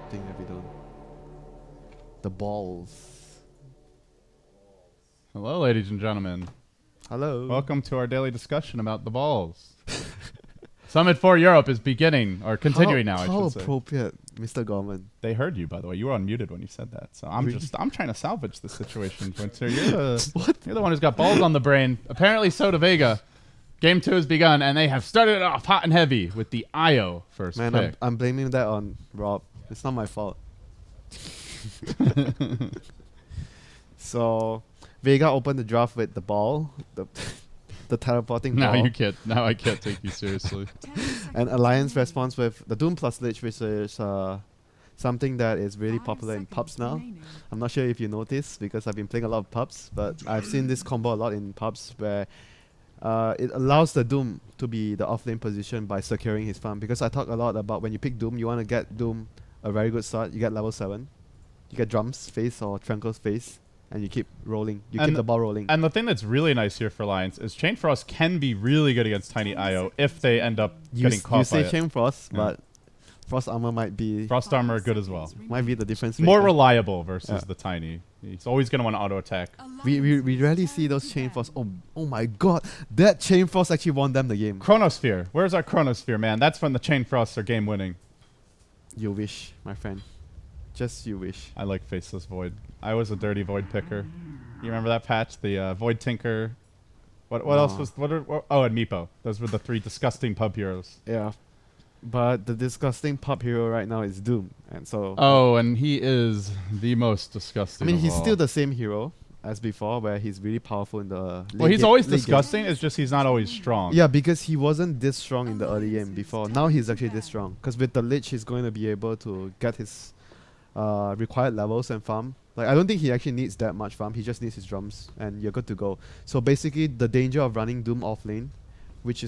thing have we done? The balls. Hello, ladies and gentlemen. Hello. Welcome to our daily discussion about the balls. Summit for Europe is beginning, or continuing now, I How should say. appropriate, Mr. Gorman. They heard you, by the way. You were unmuted when you said that. So I'm Really? I'm trying to salvage the situation, Winter. You're the one who's got balls on the brain. Apparently, so do Vega. Game 2 has begun, and they have started it off hot and heavy with the IO first Man, pick. I'm blaming that on Rob. It's not my fault. So, Vega opened the draft with the ball, the teleporting Now ball. you can't. Now I can't take you seriously. And Alliance responds with the Doom plus Lich, which is something that is really popular in pubs now. I'm not sure if you noticed because I've been playing a lot of pubs, but I've seen this combo a lot in pubs where it allows the Doom to be the offlane position by securing his farm. Because I talk a lot about when you pick Doom, you want to get Doom a very good start. You get level 7. You get Drum's face or Tranquil's face, and you keep rolling. You keep the ball rolling. And the thing that's really nice here for Alliance is Chain Frost can be really good against Tiny IO if they end up getting caught You by say it. Chain Frost, Yeah. but Frost Armor might be Frost Armor good as well. might be the difference. More maker. reliable versus the Tiny. He's always going to want to auto attack. We rarely see those Chain Frost. Oh my god, that Chain Frost actually won them the game. Chronosphere. Where's our Chronosphere, man? That's when the Chain Frosts are game winning. You wish, my friend. Just you wish. I like Faceless Void. I was a dirty Void picker. You remember that patch? The Void Tinker. What else was... Oh, and Meepo. Those were the 3 disgusting pub heroes. Yeah. But the disgusting pub hero right now is Doom. And so... Oh, and he is the most disgusting I mean, of he's all. still the same hero as before, where he's really powerful in the Well, he's always late game. disgusting. It's just he's not always strong. Yeah, because he wasn't this strong in the early game before. Now he's actually this strong. Because with the Lich, he's going to be able to get his required levels and farm. Like, I don't think he actually needs that much farm. He just needs his drums, and you're good to go. So basically, the danger of running Doom off lane, which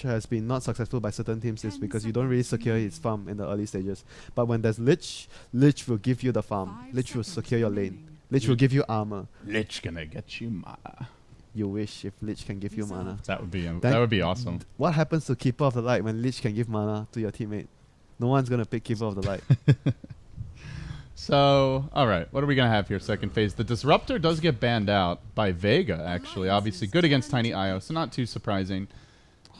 has been not successful by certain teams, is because you don't really secure his farm in the early stages. But when there's Lich, Lich will give you the farm. Lich will secure your lane. Lich will give you armor. Lich gonna get you mana. You wish if Lich can give you mana. That would be awesome. What happens to Keeper of the Light when Lich can give mana to your teammate? No one's gonna pick Keeper of the Light. So, alright, what are we going to have here second phase? The Disruptor does get banned out by Vega, actually. Obviously, good against Tiny IO, so not too surprising.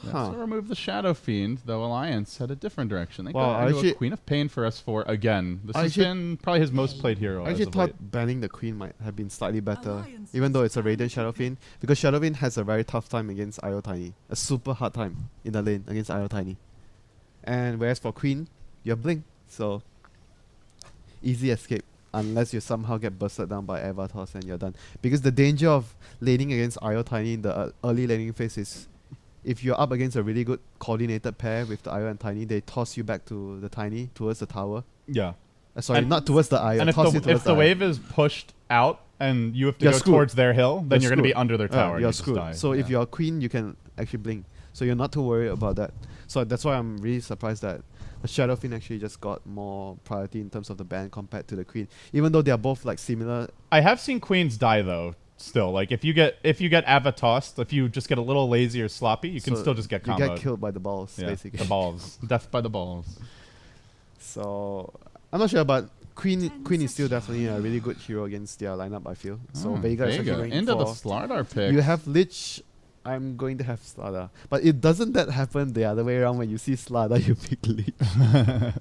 Huh. So remove the Shadow Fiend, though Alliance had a different direction. They Well, got into actually- a Queen of Pain for S4 again. This has Actually- been probably his most played hero I as actually of thought late. banning the Queen might have been slightly better, even though it's a Radiant Shadow Fiend, because Shadow Fiend has a very tough time against IO Tiny. A super hard time in the lane against IO Tiny. And whereas for Queen, you have Blink, so easy escape. Unless you somehow get bursted down by Avatars and you're done. Because the danger of laning against IO Tiny in the early laning phase is if you're up against a really good coordinated pair with the IO and Tiny, they toss you back to the Tiny, towards the tower. Yeah. Sorry, And- not towards the IO. And if toss you the, towards if the IO. wave is pushed out and you have to You're go screwed. towards their hill, then you're going to be screwed. under their tower. and You're you just screwed. die. So if Yeah. you're a Queen, you can actually blink. So you're not too worried about that. So that's why I'm really surprised that the Shadow Fiend actually just got more priority in terms of the ban compared to the Queen. Even though they are both like similar. I have seen queens die though. Still, like if you get Avatossed, if you just get a little lazy or sloppy, you can So still just get you comboed. get killed by the balls, Yeah, basically. the balls, death by the balls. So I'm not sure, but Queen is still definitely a really good hero against their lineup, I feel. So Vega is actually going into the for... Slardar pick. You have Lich. I'm going to have Slardar. But it doesn't that happen the other way around when you see Slardar, you pick Lich.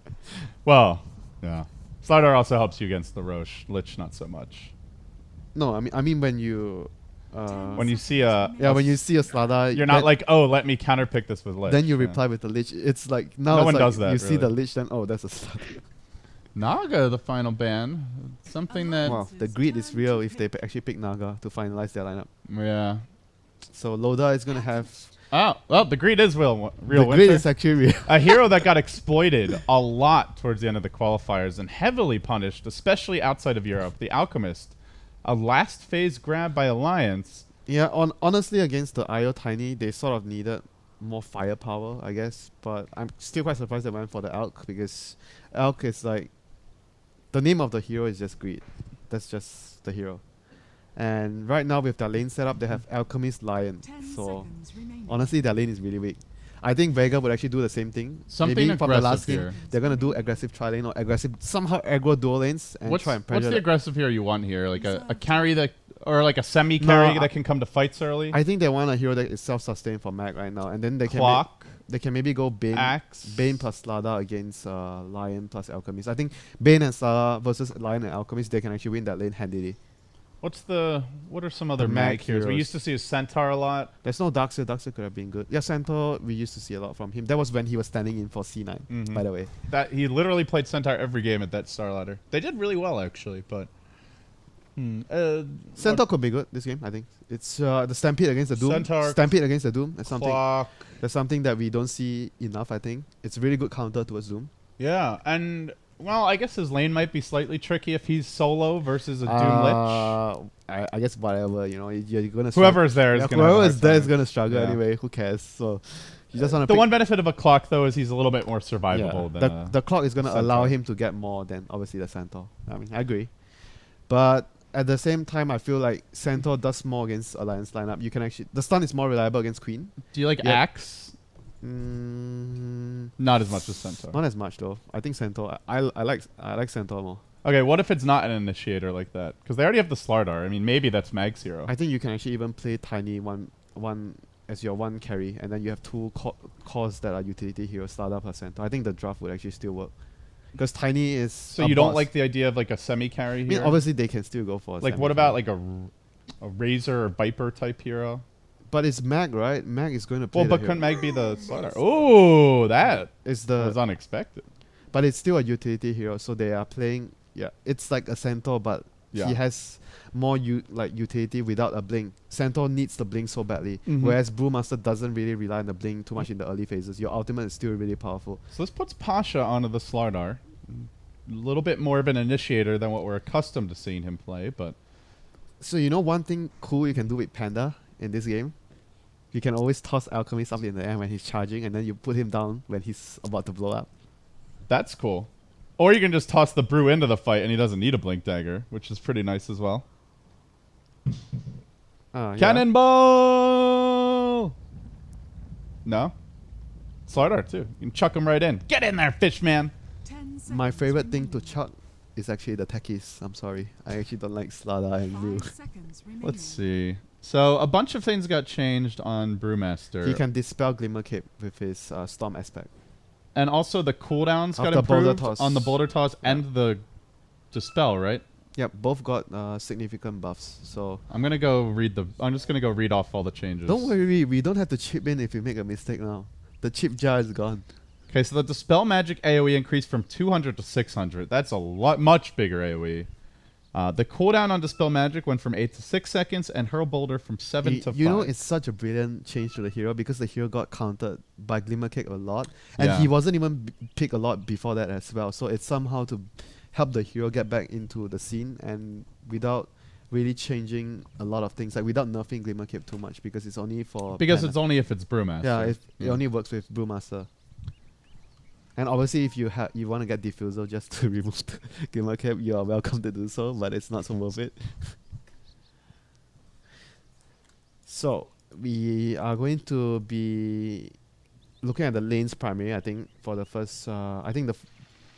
Well, yeah. Slardar also helps you against the Roche. Lich not so much. No, I mean when you... When you see a when you see a Slardar... you're not like, oh, let me counterpick this with Lich. Then you Yeah. reply with the Lich. It's like... Now No it's one like does that, You see the really. Lich, then, oh, that's a Slardar. Naga, the final ban. Something that... Wow, the greed is real if they actually pick Naga to finalize their lineup. Yeah. So Loda is going to have... Oh, well, the greed is real the Winter. greed is actually real. A hero that got exploited a lot towards the end of the qualifiers and heavily punished, especially outside of Europe. The Alchemist. A last phase grab by Alliance. Yeah, honestly, against the IO Tiny, they sort of needed more firepower, I guess. But I'm still quite surprised they went for the Elk, because Elk is like... The name of the hero is just greed. That's just the hero. And right now with their lane setup, they have Alchemist Lion. So honestly, their lane is really weak. I think Vega would actually do the same thing. Something Maybe from the last aggressive here. game, they're gonna do aggressive tri-lane or aggressive somehow aggro dual lanes and try and pressure. What's the that. aggressive hero you want here? Like a carry that, or like a semi carry No, that can come to fights early. I think they want a hero that is self-sustained for Mag right now, and then they can they can maybe go Bane plus Slardar against Lion plus Alchemist. I think Bane and Slardar versus Lion and Alchemist, they can actually win that lane handily. What are some other Mag mag heroes? We heroes. used to see a Centaur a lot. There's no Darkseer. Darkseer could have been good. Yeah, Centaur, we used to see a lot from him. That was when he was standing in for C9, by the way. That he literally played Centaur every game at that star ladder. They did really well actually, but Centaur could be good this game, I think. It's the Stampede against the Doom. Centaur, Stampede against the Doom. That's something. Clock. That's something that we don't see enough, I think. It's a really good counter towards Doom. Yeah, and well, I guess his lane might be slightly tricky if he's solo versus a Doom Lich. I guess whatever, you know, you're gonna whoever is there is gonna whoever is there is gonna struggle Yeah. anyway. Who cares? So you just want to. The one benefit of a clock though is he's a little bit more survivable than the clock is gonna Centaur. allow him to get more than obviously the Centaur. I mean, I agree, but at the same time, I feel like Centaur does more against Alliance lineup. You can actually the stun is more reliable against Queen. Do you like Yep. Axe? Not as much as Centaur. Not as much though. I think Centaur. I like Centaur more. Okay, what if it's not an initiator like that? Because they already have the Slardar. I mean, maybe that's Mag's hero. I think you can actually even play Tiny one as your one carry, and then you have two cores that are utility heroes, Slardar plus Centaur. I think the draft would actually still work. Because Tiny is So you don't like the idea of like a semi-carry I here? mean, obviously they can still go for a like what about like a Razor or Viper type hero? But it's Mag, right? Mag is going to play Well, but couldn't Mag be the Slardar? Oh, that was unexpected. But it's still a utility hero, so they are playing. Yeah, it's like a Centaur, but he has more utility without a blink. Centaur needs the blink so badly, whereas Brewmaster doesn't really rely on the blink too much in the early phases. Your ultimate is still really powerful. So this puts Pasha onto the Slardar. A little bit more of an initiator than what we're accustomed to seeing him play, but... So you know one thing cool you can do with Panda in this game? You can always toss Alchemist up in the air when he's charging, and then you put him down when he's about to blow up. That's cool. Or you can just toss the Brew into the fight and he doesn't need a Blink Dagger, which is pretty nice as well. Cannonball! No? Slardar too. You can chuck him right in. Get in there, fish man! My favorite thing to chuck is actually the techies. I'm sorry. I actually don't like Slardar and Brew. Let's see. So a bunch of things got changed on Brewmaster. He can dispel Glimmer Cape with his Storm aspect. And also the cooldowns got the boulder improved toss. on the Boulder Toss and the Dispel, right? Yep, both got significant buffs. So I'm gonna go read I'm just gonna go read off all the changes. don't worry, we don't have to chip in if we make a mistake now. The chip jar is gone. Okay, so the Dispel Magic AoE increased from 200 to 600. That's a much bigger AoE. The cooldown on Dispel Magic went from 8 to 6 seconds, and Hurl Boulder from 7 to 5. You know, it's such a brilliant change to the hero because the hero got countered by Glimmer Kick a lot, and he wasn't even picked a lot before that as well. So it's somehow to help the hero get back into the scene, and without really changing a lot of things, like without nerfing Glimmer Cape too much because it's only for it's only if it's Brewmaster. Yeah, it only works with Brewmaster. And obviously, if you want to get Diffusal just to remove the Glimmer Cape, you are welcome to do so, but it's not so worth it. So we are going to be looking at the lanes primarily. I think for the first, I think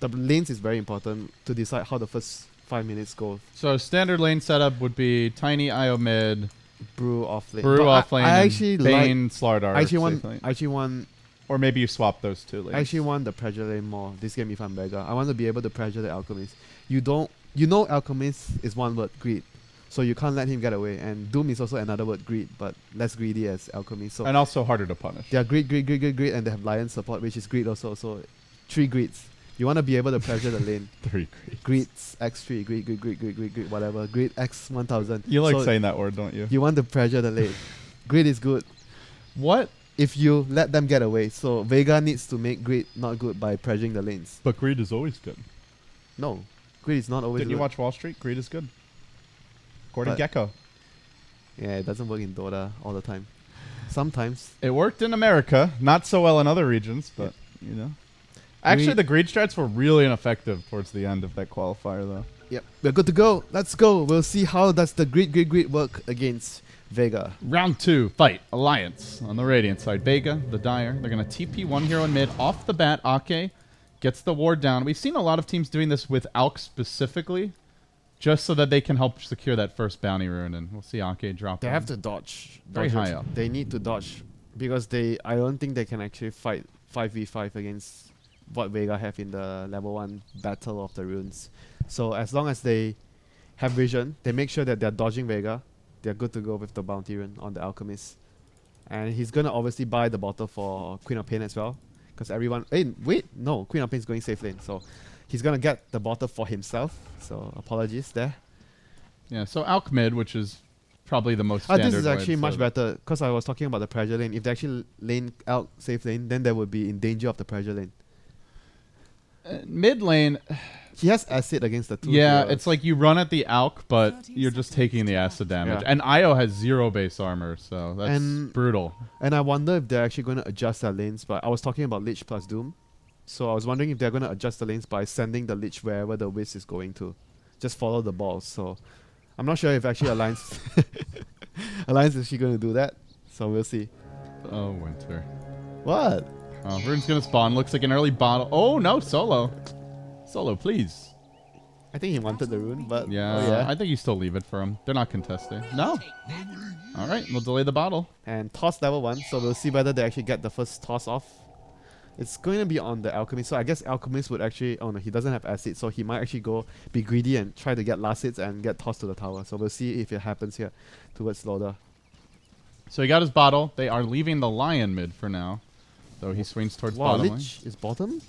the lanes is very important to decide how the first 5 minutes go. So standard lane setup would be Tiny IO mid, Brew off lane. Brew off lane. I actually Bane, Slardar. I actually want. Or maybe you swap those two lanes. I actually want the pressure lane more this game if I'm Vega. I want to be able to pressure the Alchemist. You know Alchemist is one word, greed. So you can't let him get away. And Doom is also another word, greed, but less greedy as Alchemist. So and also harder to punish. They are greed, and they have Lion support, which is greed also. So 3 greeds. You want to be able to pressure the lane. 3 greeds. Greeds, X3, greed, whatever. Greed X 1000. You like saying that word, don't you? You want to pressure the lane. Greed is good. What? If you let them get away. So Vega needs to make greed not good by pressuring the lanes. But greed is always good. No. Greed is not always Didn't good. you watch Wall Street? Greed is good. According to Gecko. Yeah, it doesn't work in Dota all the time. Sometimes. It worked in America. Not so well in other regions, but, you know. Actually, the greed strats were really ineffective towards the end of that qualifier, though. Yep. We're good to go. Let's go. We'll see how does the greed work against Vega. Round 2, fight, Alliance. On the Radiant side, Vega, the Dire. They're going to TP one hero in mid. Off the bat, Ake gets the ward down. We've seen a lot of teams doing this with Alk specifically, just so that they can help secure that first bounty rune. And we'll see Ake drop. They have to dodge. Very high up. They need to dodge because I don't think they can actually fight 5v5 against what Vega have in the level 1 Battle of the Runes. So as long as they have vision, they make sure that they're dodging Vega. They're good to go with the bounty rune on the Alchemist. And he's going to obviously buy the bottle for Queen of Pain as well. Because everyone... Hey, wait! No, Queen of Pain is going safe lane. So he's going to get the bottle for himself. So apologies there. Yeah, so Alk mid, which is probably the most standard. This is actually much better. Because I was talking about the pressure lane. If they actually lane Alk safe lane, then they would be in danger of the pressure lane. Mid lane... He has acid against the 2 Yeah, heroes. it's like you run at the Alk, but you're just taking the acid damage. Yeah. And Io has 0 base armor, so that's brutal. And I wonder if they're actually going to adjust their lanes. But I was talking about Lich plus Doom. So I was wondering if they're going to adjust the lanes by sending the Lich wherever the Wiz is going to. Just follow the balls. So I'm not sure if actually Alliance Alliance is actually going to do that. So we'll see. Oh, WinteR. What? Oh, Rune's going to spawn. Looks like an early bottle. Oh, no, Solo. Solo, please. I think he wanted the rune, but... Yeah, oh yeah. I think you still leave it for him. They're not contesting. No. All right, we'll delay the bottle. And toss level 1, so we'll see whether they actually get the first toss off. It's going to be on the Alchemist, so I guess Alchemist would actually... Oh no, he doesn't have acid, so he might actually be greedy and try to get last hits and get tossed to the tower. So we'll see if it happens here towards Loda. So he got his bottle. They are leaving the Lion mid for now, though he swings towards bottom lane. Lich is bottom?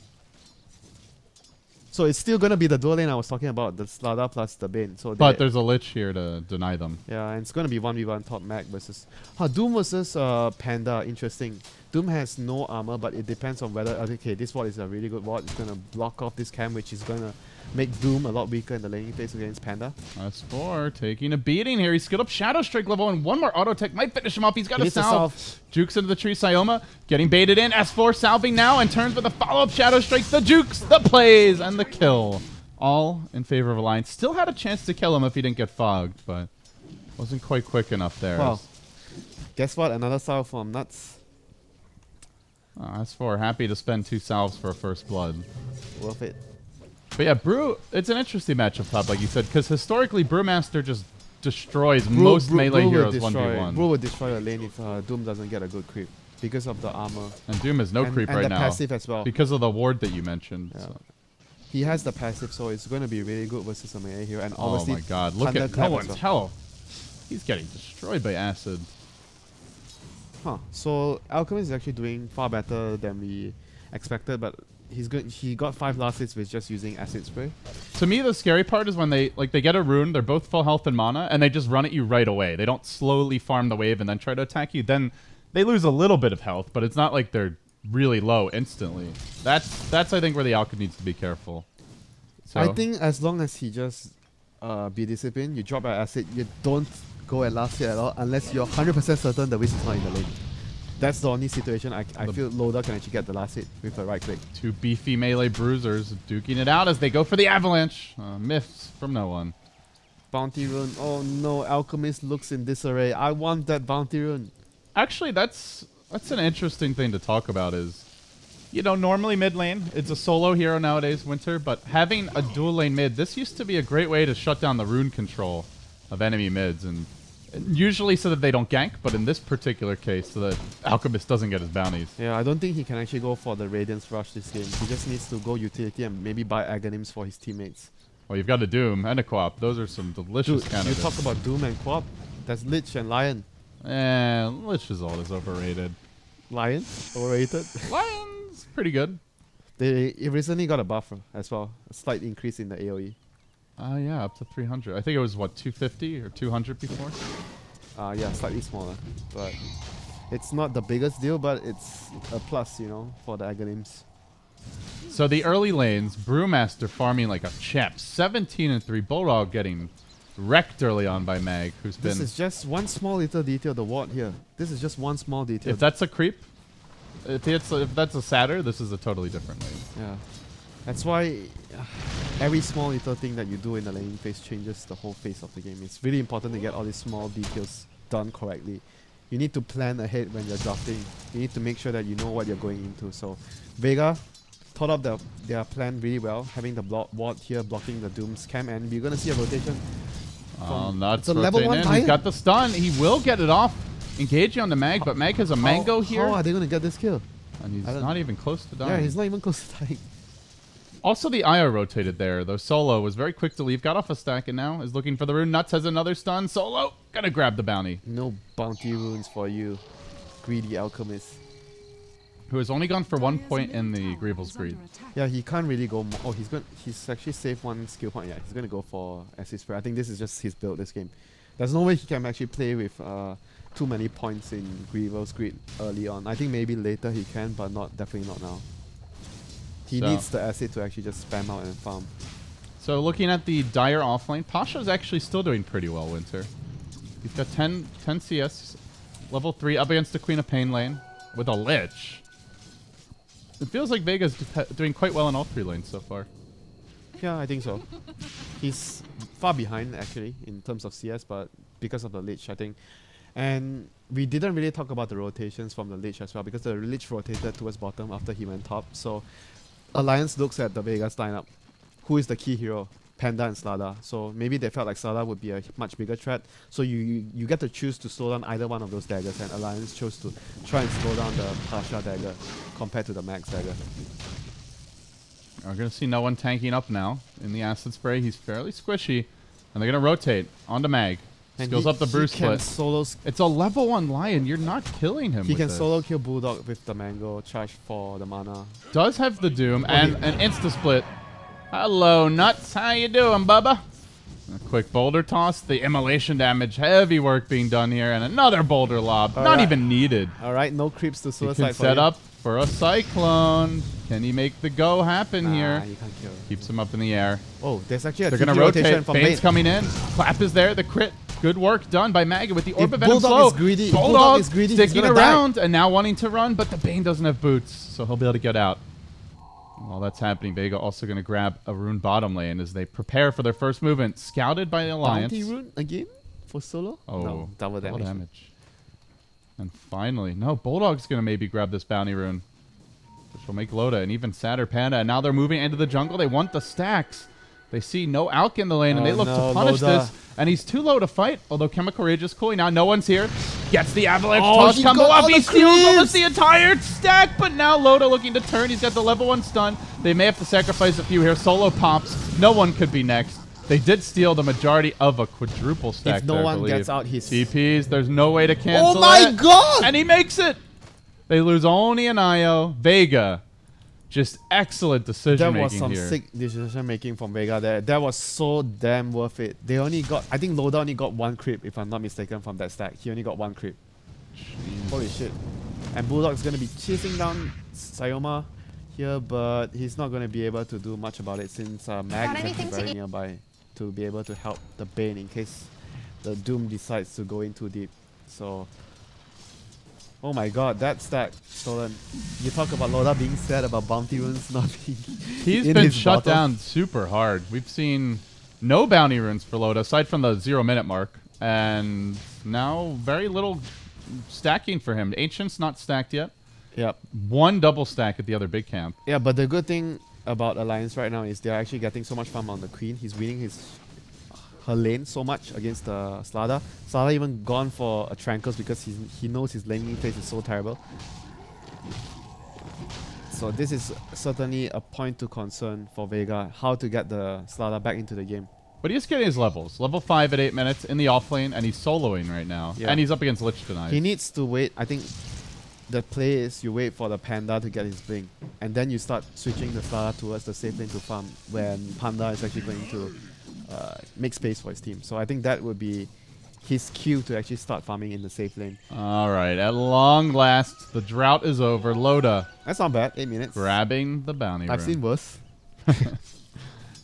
So it's still going to be the dual lane I was talking about, the Slada plus the Bane. So but there's a Lich here to deny them. Yeah, and it's going to be 1v1 top Mag versus... Doom versus Panda, interesting. Doom has no armor, but it depends on whether... Okay, this ward is a really good ward. It's going to block off this camp, which is going to make Doom a lot weaker in the laning phase against Panda. S4 taking a beating here. He's skilled up Shadow Strike level, and one more auto tech might finish him up. He's got a salve. Jukes into the tree. Syoma getting baited in. S4 salving now and turns with a follow-up Shadow Strike. The Jukes, the plays, and the kill. All in favor of Alliance. Still had a chance to kill him if he didn't get fogged, but wasn't quite quick enough there. Wow. Guess what? Another salve from Nuts. S4 happy to spend 2 salves for a first blood. Worth it. But yeah, Brew, it's an interesting matchup top, like you said, because historically Brewmaster just destroys most melee heroes 1v1. Brew would destroy a lane if Doom doesn't get a good creep because of the armor. And Doom has no creep right now. And the passive as well. Because of the ward that you mentioned. Yeah. So. He has the passive, so it's going to be really good versus a melee hero. And obviously, oh my god, look at no one's health. He's getting destroyed by acid. Huh. So Alchemist is actually doing far better than we expected, but he's good. He got 5 last hits with just using acid spray. To me, the scary part is when they get a rune, they're both full health and mana, and they just run at you right away. They don't slowly farm the wave and then try to attack you. Then they lose a little bit of health, but it's not like they're really low instantly. That's I think where the Alchemist needs to be careful. So I think as long as he just be disciplined, you drop your acid, you don't go at last hit at all unless you're 100% certain the Wiz is not in the lane. That's the only situation I feel Loda can actually get the last hit with a right click. 2 beefy melee bruisers duking it out as they go for the avalanche. Myths from no one. Bounty rune. Oh no, Alchemist looks in disarray. I want that bounty rune. Actually, that's an interesting thing to talk about is, you know, normally mid lane, it's a solo hero nowadays, WinteR, but having a dual lane mid, this used to be a great way to shut down the rune control of enemy mids, and usually so that they don't gank, but in this particular case, so that Alchemist doesn't get his bounties. Yeah, I don't think he can actually go for the Radiance Rush this game. He just needs to go utility and maybe buy Aghanims for his teammates. Well, you've got a Doom and a Co-op. Those are some delicious candidates. You talk about Doom and Co-op, that's Lich and Lion. Lich's ult is overrated. Lion? Overrated? Lion's pretty good. They recently got a buff as well. A slight increase in the AoE. Yeah, up to 300. I think it was, what, 250 or 200 before? Yeah, slightly smaller. But it's not the biggest deal, but it's a plus, you know, for the Aghanims. So the early lanes, Brewmaster farming like a champ. 17-3. Bulldog getting wrecked early on by Mag, who's been... This is just one small little detail, the ward here. This is just one small detail. If that's a creep, if that's a satyr, this is a totally different lane. Yeah. That's why every small little thing that you do in the laning phase changes the whole face of the game. It's really important to get all these small details done correctly. You need to plan ahead when you're drafting. You need to make sure that you know what you're going into. So Vega thought up their plan really well, having the ward here blocking the Doom's camp, and we're going to see a rotation. Nuts level 1 in. He's got the stun. He will get it off. Engaging on the Mag, but Mag has a mango here. How are they going to get this kill? And he's not even close to dying. Yeah, he's not even close to dying. Also, the IO rotated there, though Solo was very quick to leave. Got off a stack and now is looking for the rune. Nuts has another stun. Solo gonna grab the bounty. No bounty runes for you, greedy alchemist. Who has only gone for 1 point in the Greevil's Greed. Yeah, he can't really go. Oh, he's actually saved 1 skill point. Yeah, he's gonna go for Acid Spray. I think this is just his build this game. There's no way he can actually play with too many points in Greevil's Greed early on. I think maybe later he can, but definitely not now. He needs the acid to actually just spam out and farm. So looking at the Dire offlane, Pasha's actually still doing pretty well, WinteR. He's got 10 CS, level 3 up against the Queen of Pain lane with a Lich. It feels like Vega's doing quite well in all 3 lanes so far. Yeah, I think so. He's far behind actually in terms of CS, but because of the Lich, I think. And we didn't really talk about the rotations from the Lich as well, because the Lich rotated towards bottom after he went top. So Alliance looks at the Vegas lineup. Who is the key hero? Panda and Slada. So maybe they felt like Slada would be a much bigger threat. So you get to choose to slow down either one of those daggers, and Alliance chose to try and slow down the Pasha dagger compared to the Max dagger. We're going to see no one tanking up now in the Acid Spray. He's fairly squishy. And they're going to rotate onto Mag. Skills up the Bruce split. It's a level 1 Lion. You're not killing him. He can solo kill Bulldog with the mango, charge for the mana. Does have the Doom and an insta split. Hello, Nuts. How you doing, Bubba? A quick boulder toss. The immolation damage. Heavy work being done here. And another boulder lob. Not even needed. Alright, no creeps to suicide. He can set up for a Cyclone. Can he make the go happen here? He can't kill. Keeps him up in the air. Oh, there's actually a They're going to rotate. Bane's coming in. Clap is there. The crit. Good work done by Maggot with the Orb of Venom slow. Bulldog is greedy. Sticking around and now wanting to run, but the Bane doesn't have boots, so he'll be able to get out. While that's happening, Vega also going to grab a rune bottom lane as they prepare for their first movement. Scouted by the Alliance. Bounty rune again for solo? Oh, no, double damage. And finally, no, Bulldog's going to maybe grab this bounty rune, which will make Loda an even sadder Panda. And now they're moving into the jungle. They want the stacks. They see no Alk in the lane, and they look to punish this. And he's too low to fight, although Chemical Rage is cool. Now no one's here. Gets the Avalanche toss combo up. He steals almost the entire stack, but now Loda looking to turn. He's got the level 1 stun. They may have to sacrifice a few here. Solo pops. No one could be next. They did steal the majority of a quadruple stack. If no one gets out his TPs, there's no way to cancel it. Oh my god! And he makes it! They lose only an IO. Vega. Just excellent decision making here. That was some sick decision making from Vega there. That was so damn worth it. They only got, I think Loda only got 1 creep, if I'm not mistaken, from that stack. He only got 1 creep. Jeez. Holy shit. And Bulldog's going to be chasing down Sayoma here, but he's not going to be able to do much about it since Mag is actually very nearby to be able to help the Bane in case the Doom decides to go in too deep. So, oh my god, that stack stolen. You talk about Loda being sad about bounty runes not being He's been shut down super hard. We've seen no bounty runes for Loda aside from the 0-minute mark. And now very little stacking for him. Ancient's not stacked yet. Yep. 1 double stack at the other big camp. Yeah, but the good thing about Alliance right now is they're actually getting so much farm on the Queen. He's winning her lane so much against Slada. Slada even gone for a Trankles because he knows his laning phase is so terrible. So this is certainly a point to concern for Vega, how to get the Slada back into the game. But he's getting his levels. Level 5 at 8 minutes in the offlane, and he's soloing right now. Yeah. And he's up against Lich tonight. He needs to wait. I think the play is you wait for the Panda to get his blink, and then you start switching the Slada towards the safe lane to farm when Panda is actually going to make space for his team. So I think that would be his cue to actually start farming in the safe lane. All right, at long last, the drought is over. Loda. That's not bad, 8 minutes. Grabbing the bounty rune. I've seen worse.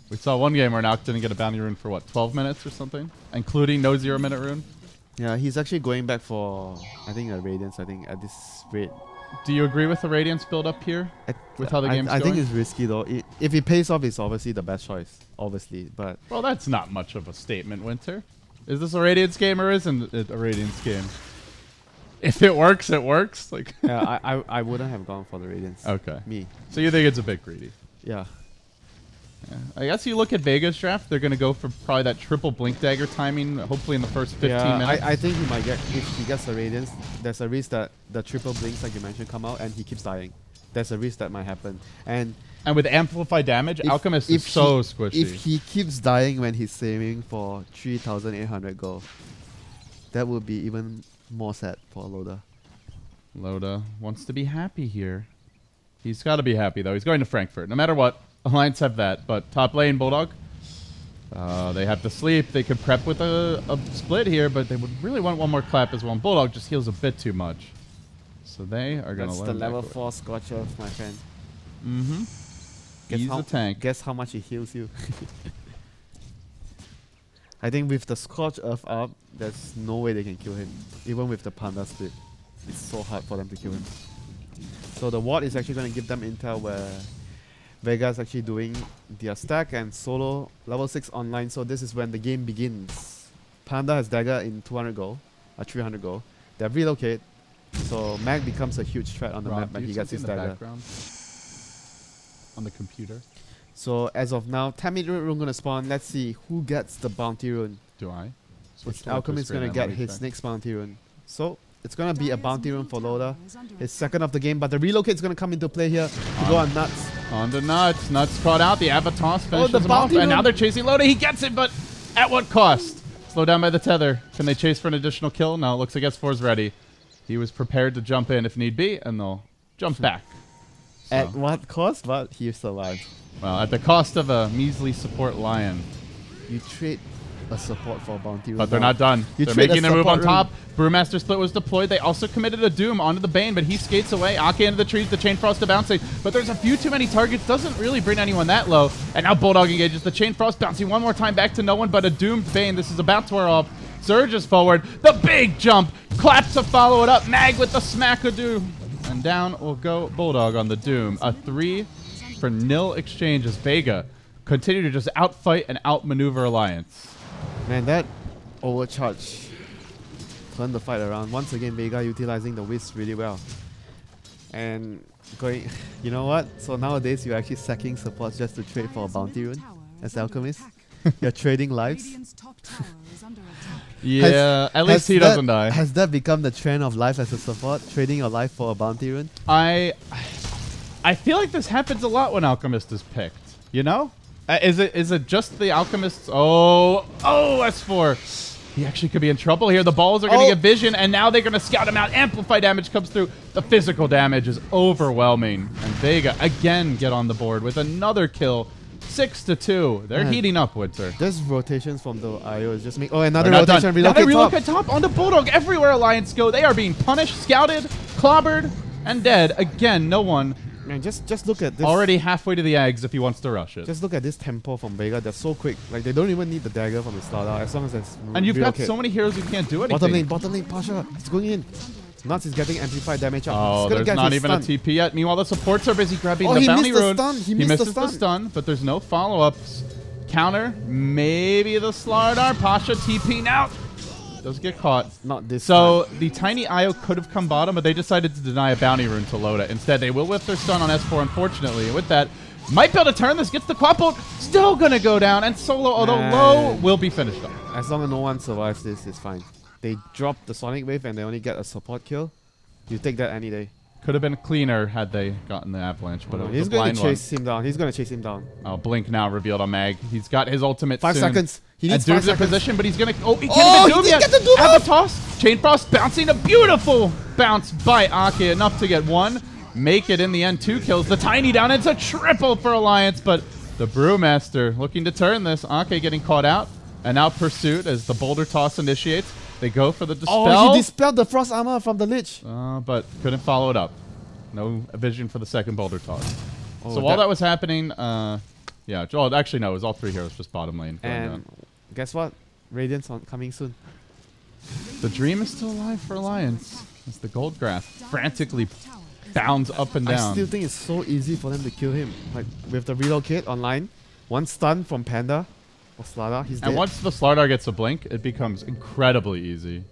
We saw one game where Nauk didn't get a bounty rune for, what, 12 minutes or something? Including no 0-minute rune? Yeah, he's actually going back for, I think, a Radiance, I think, at this rate. Do you agree with the Radiance build up here? With how the game's going? I think it's risky, though. If it pays off, it's obviously the best choice, obviously. But well, that's not much of a statement, WinteR. Is this a Radiance game or isn't it a Radiance game? If it works, it works. Like Yeah, I wouldn't have gone for the Radiance. Okay. Me. So you think it's a bit greedy? Yeah. Yeah. I guess you look at Vega's draft, they're going to go for probably that triple Blink Dagger timing, hopefully in the first 15 minutes. I think he might get, if he gets the Radiance, there's a risk that the triple Blinks, like you mentioned, come out and he keeps dying. There's a risk that might happen. And with Amplified damage, Alchemist is so squishy. If he keeps dying when he's saving for 3,800 gold, that would be even more sad for Loda. Loda wants to be happy here. He's got to be happy, though. He's going to Frankfurt. No matter what, Alliance have that. But top lane, Bulldog, they have to sleep. They could prep with a split here, but they would really want one more clap as well. And Bulldog just heals a bit too much. So they are going to let him. That's the level 4 Scorcher, my friend. Mm-hmm. He's a tank. Guess how much he heals you. I think with the Scorch Earth up, there's no way they can kill him. Even with the Panda split. It's so hard for them to kill him. So the ward is actually going to give them intel where Vega is actually doing their stack and solo level 6 online. So this is when the game begins. Panda has dagger in 200 gold, 300 gold. They have relocate. So Mag becomes a huge threat on the map when he gets his dagger. On the computer. So as of now, 10-minute rune gonna spawn. Let's see who gets the bounty rune. Do I? Alchemist gonna get his next bounty rune. So it's gonna be a bounty rune for Loda. His second of the game, but the relocate is gonna come into play here to go on Nuts. On the Nuts. Nuts caught out. The Avatar finishes the him off. bounty And now they're chasing Loda. He gets it, but at what cost? Slow down by the tether. Can they chase for an additional kill? No, it looks like S4 is ready. He was prepared to jump in if need be, and they'll jump back. So. At what cost? But he survived. Well, at the cost of a measly support lion. You trade a support for a bounty rune. But they're not done. They're making their move on top. Brewmaster Split was deployed. They also committed a Doom onto the Bane, but he skates away. Ake into the trees, the Chain Frost to bouncing. But there's a few too many targets. Doesn't really bring anyone that low. And now Bulldog engages the Chain Frost, bouncing one more time back to no one but a doomed Bane. This is about to wear off. Surges forward. The big jump. Clap to follow it up. Mag with the smack-a-doo. And down will go Bulldog on the Doom. A 3-for-0 exchange as Vega continue to just outfight and outmaneuver Alliance. Man, that overcharge turned the fight around. Once again, Vega utilizing the Wisp really well. And going, you know what? So nowadays, you're actually sacking supports just to trade for a bounty rune as Alchemist. You're trading lives. Yeah, at least he doesn't die. Has that become the trend of life as a support? Trading your life for a bounty rune? I feel like this happens a lot when Alchemist is picked. You know? Is it just the Alchemists? Oh, S4. He actually could be in trouble here. The balls are going to get vision, and now they're going to scout him out. Amplify damage comes through. The physical damage is overwhelming. And Vega again get on the board with another kill. 6-2. They're heating up, WinteR. This rotations from the IO is just another rotation. Relocate top on the Bulldog. Everywhere Alliance go, they are being punished, scouted, clobbered, and dead. Again, no one. Man, just look at this. Already halfway to the eggs if he wants to rush it. Just look at this tempo from Vega. They're so quick. Like, they don't even need the dagger from the start out as long as there's And you've got so many heroes who can't do anything. Bottom lane, Pasha. He's going in. Nuts is getting amplified damage up. Oh, there's not even a TP yet. Meanwhile, the supports are busy grabbing the bounty rune. He misses the stun, but there's no follow-ups. Counter, maybe the Slardar. Pasha TP now. Does get caught. Not this So time. the tiny IO could have come bottom, but they decided to deny a bounty rune to Loda. Instead, they will whip their stun on S4, unfortunately. And with that, might be able to turn this. Gets the quad bolt. Still going to go down. And Solo, although low, will be finished up. As long as no one survives this, it's fine. They drop the Sonic Wave and they only get a support kill. You take that any day. Could have been cleaner had they gotten the avalanche, but he's going to chase him down. He's going to chase him down. Oh, Blink now revealed on Mag. He's got his ultimate 5 soon. seconds. He needs 5 seconds. In position, but he's going to... Oh, he can't even get the Doom yet. Avatos, Chain Frost bouncing. A beautiful bounce by Ake. Enough to get one. Make it in the end. 2 kills. The Tiny down. It's a triple for Alliance, but the Brewmaster looking to turn this. Ake getting caught out. And now Pursuit as the Boulder Toss initiates. They go for the Dispel. Oh, he dispelled the Frost Armor from the Lich. But couldn't follow it up. No vision for the second Boulder Toss. Oh, so while that was happening, yeah, well, actually, no, it was all 3 heroes, just bottom lane. And guess what? Radiance coming soon. The dream is still alive for Alliance. As the Gold Graph frantically bounds up and down. I still think it's so easy for them to kill him. Like, with the relocate online, one stun from Panda, Oh, Slardar, he's dead. And once the Slardar gets a blink, it becomes incredibly easy.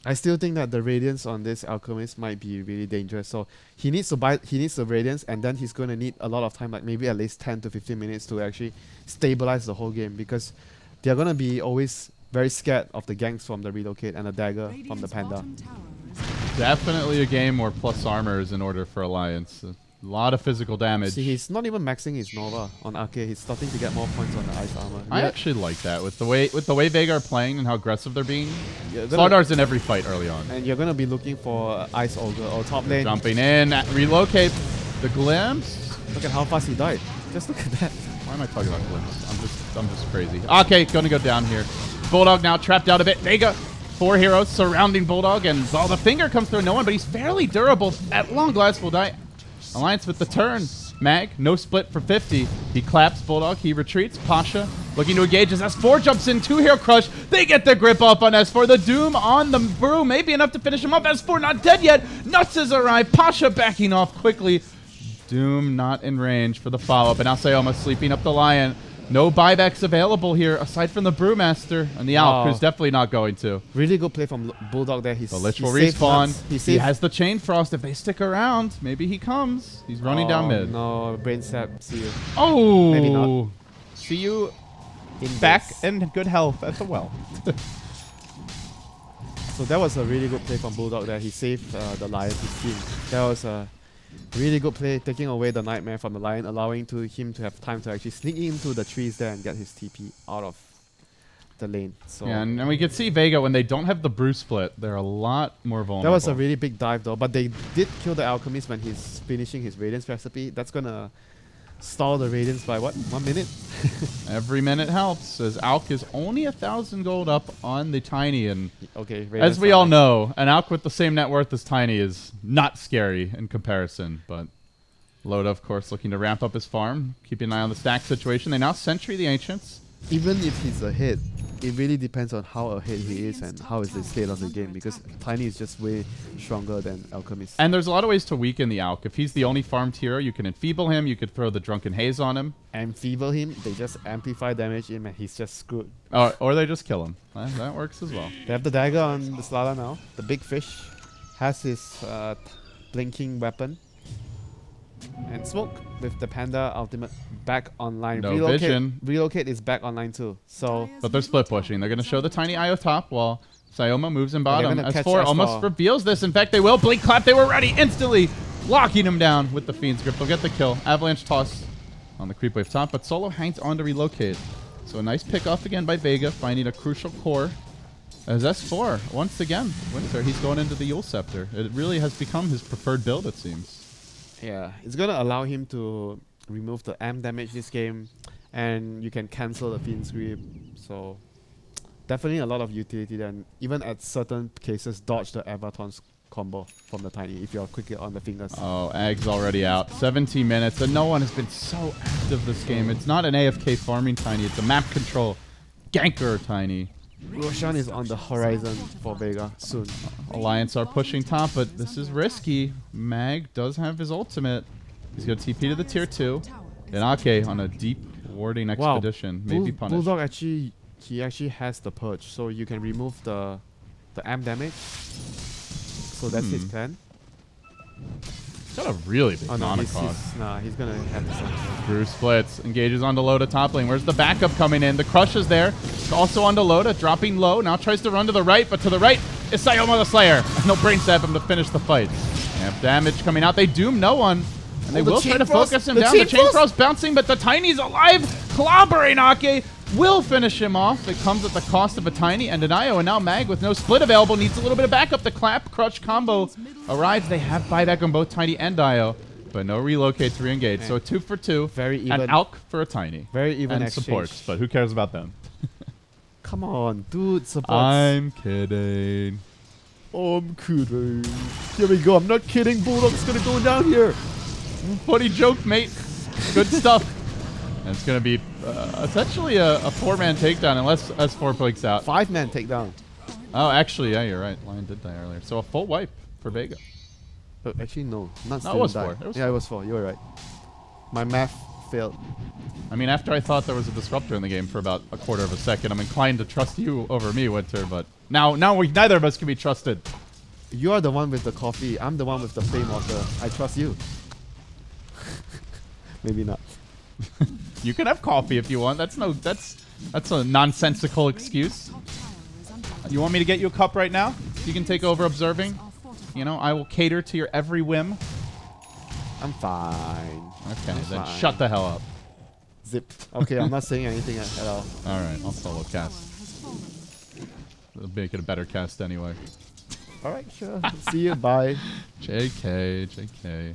I still think that the Radiance on this Alchemist might be really dangerous. So he needs the Radiance, and then he's going to need a lot of time, like maybe at least 10 to 15 minutes to actually stabilize the whole game, because they're going to be always very scared of the ganks from the Relocate and the Dagger from the Panda. Definitely a game where plus armor is in order for Alliance. A lot of physical damage. See, he's not even maxing his Nova on Arcade. He's starting to get more points on the Ice Armor. I actually like that with the way Vega are playing and how aggressive they're being. Yeah, Slardar's in every fight early on. And you're gonna be looking for Ice Ogre or top lane. Jumping in, relocate the glimpse. Look at how fast he died. Just look at that. Why am I talking about glimpse? I'm just crazy. Okay, gonna go down here. Bulldog now trapped out a bit. Vega, 4 heroes surrounding Bulldog, and while the finger comes through no one, but he's fairly durable. At long last will die. Alliance with the turn. Mag, no split for 50. He claps Bulldog, he retreats. Pasha looking to engage as S4 jumps in, 2-hero crush. They get the grip up on S4. The Doom on the brew, maybe enough to finish him off. S4 not dead yet. Nuts has arrived. Pasha backing off quickly. Doom not in range for the follow-up. And now Sayoma sleeping up the Lion. No buybacks available here aside from the Brewmaster and the Alp, who's definitely not going to. Really good play from Bulldog there. The Lich will respawn. He has the Chain Frost. If they stick around, maybe he comes. He's running down mid. No, Brain Sap. See you. Oh! Maybe not. See you back in good health at the well. So that was a really good play from Bulldog there. He saved the Lion, his team. That was a really good play, taking away the Nightmare from the Lion, allowing him to have time to actually sneak into the trees there and get his TP out of the lane. So yeah, and we can see Vega, when they don't have the brew split, they're a lot more vulnerable. That was a really big dive though, but they did kill the Alchemist when he's finishing his Radiance recipe. That's gonna stall the Radiance by what? 1 minute? Every minute helps, as Alk is only 1,000 gold up on the Tiny, and okay, as we all know, an Alk with the same net worth as Tiny is not scary in comparison, but Loda, of course, looking to ramp up his farm, keeping an eye on the stack situation. They now Sentry the Ancients. Even if he's ahead, it really depends on how ahead he is and how is the state of the game, because Tiny is just way stronger than Alchemist. And there's a lot of ways to weaken the Alk. If he's the only farmed hero, you can enfeeble him, you could throw the Drunken Haze on him. Enfeeble him, they just amplify damage him and he's just screwed. Or they just kill him. That works as well. They have the dagger on the Slardar now. The big fish has his blinking weapon. And Smoke with the Panda ultimate back online. No vision. Relocate is back online too. So, but they're split pushing. They're going to show the Tiny Io top while Sayoma moves in bottom. S4 almost reveals this. In fact, they will. Blink Clap. They were ready instantly. Locking him down with the Fiend's Grip. They'll get the kill. Avalanche toss on the creep wave top, but Solo hangs on to relocate. So a nice pick off again by Vega, finding a crucial core. As S4, once again, WinteR, he's going into the Yule Scepter. It really has become his preferred build, it seems. Yeah, it's going to allow him to remove the AM damage this game, and you can cancel the Fiend's Grip. So definitely a lot of utility there, and even at certain cases, dodge the Avaton's combo from the Tiny if you're quicker on the fingers. Oh, Egg's already out. 17 minutes, and no one has been so active this game. It's not an AFK farming Tiny, it's a map control ganker Tiny. Roshan is on the horizon for Vega soon. Alliance are pushing top, but this is risky. Mag does have his ultimate. He's going to TP to the tier 2. And Ake on a deep warding expedition. Maybe punished. Bulldog he actually has the purge, so you can remove the amp damage. So that's his plan. Got a really big mana cost. Nah, he's gonna have this. Brew splits, engages onto Loda top lane. Where's the backup coming in? The crush is there. Also onto Loda, dropping low. Now tries to run to the right, but to the right is Sayoma the Slayer. No brain stab him to finish the fight. Amp damage coming out. They doom no one. And they will try to focus him down. The Chain Frost bouncing, but the Tiny's alive. Clobbering Ake will finish him off. It comes at the cost of a Tiny and an Io, and now Mag with no split available needs a little bit of backup. The Clap Crush combo arrives. They have buyback on both Tiny and Io, but no relocate to re-engage. So 2 for 2. Very even. And Alk for a Tiny. Very even and exchange. Supports, but who cares about them? Come on, dude, supports. I'm kidding. I'm kidding. Here we go. I'm not kidding. Bulldog's gonna go down here. Funny joke, mate. Good stuff. And it's going to be essentially a 4-man takedown unless S4 blinks out. 5-man takedown. Oh, actually, yeah, you're right. Lion did die earlier. So a full wipe for Vega. Actually, no. No, it was 4. It was 4. You were right. My math failed. I mean, after I thought there was a disruptor in the game for about a quarter of a second, I'm inclined to trust you over me, WinteR, but now neither of us can be trusted. You are the one with the coffee. I'm the one with the plain water. I trust you. Maybe not. You can have coffee if you want. That's a nonsensical excuse. You want me to get you a cup right now? You can take over observing. You know, I will cater to your every whim. I'm fine. Okay, I'm then fine. shut the hell up. Zip. Okay, I'm not saying anything at all. Alright, I'll solo cast. It'll make it a better cast anyway. Alright, sure. See you. Bye. JK, JK.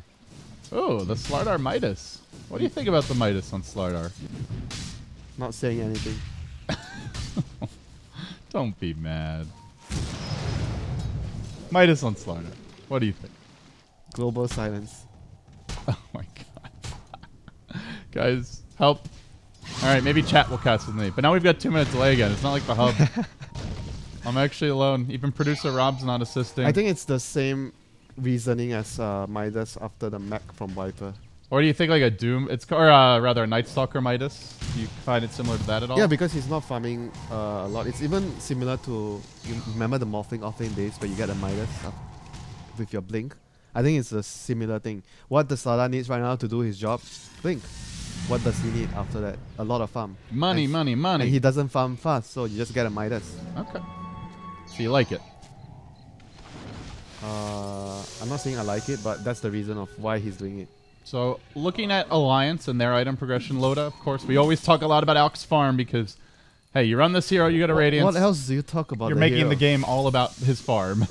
Oh, the Slardar Midas. What do you think about the Midas on Slardar? Not saying anything. Don't be mad. Midas on Slardar. What do you think? Global silence. Oh my god. Guys, help. Alright, maybe chat will cast with me. But now we've got 2 minute delay again. It's not like the hub. I'm actually alone. Even producer Rob's not assisting. I think it's the same reasoning as Midas after the mech from Viper. Or do you think like a Doom? Rather a Night Stalker Midas? Do you find it similar to that at all? Yeah, because he's not farming a lot. It's even similar to, you remember the morphing offlane days where you get a Midas with your blink? I think it's a similar thing. What the Slardar needs right now to do his job? Blink. What does he need after that? A lot of farm. Money, money, money. And he doesn't farm fast, so you just get a Midas. Okay. So you like it? I'm not saying I like it, but that's the reason of why he's doing it. So looking at Alliance and their item progression, Loda, of course, we always talk a lot about Alk's farm because, hey, you run this hero, you get a Radiance. What else do you talk about? You're making the game all about his farm.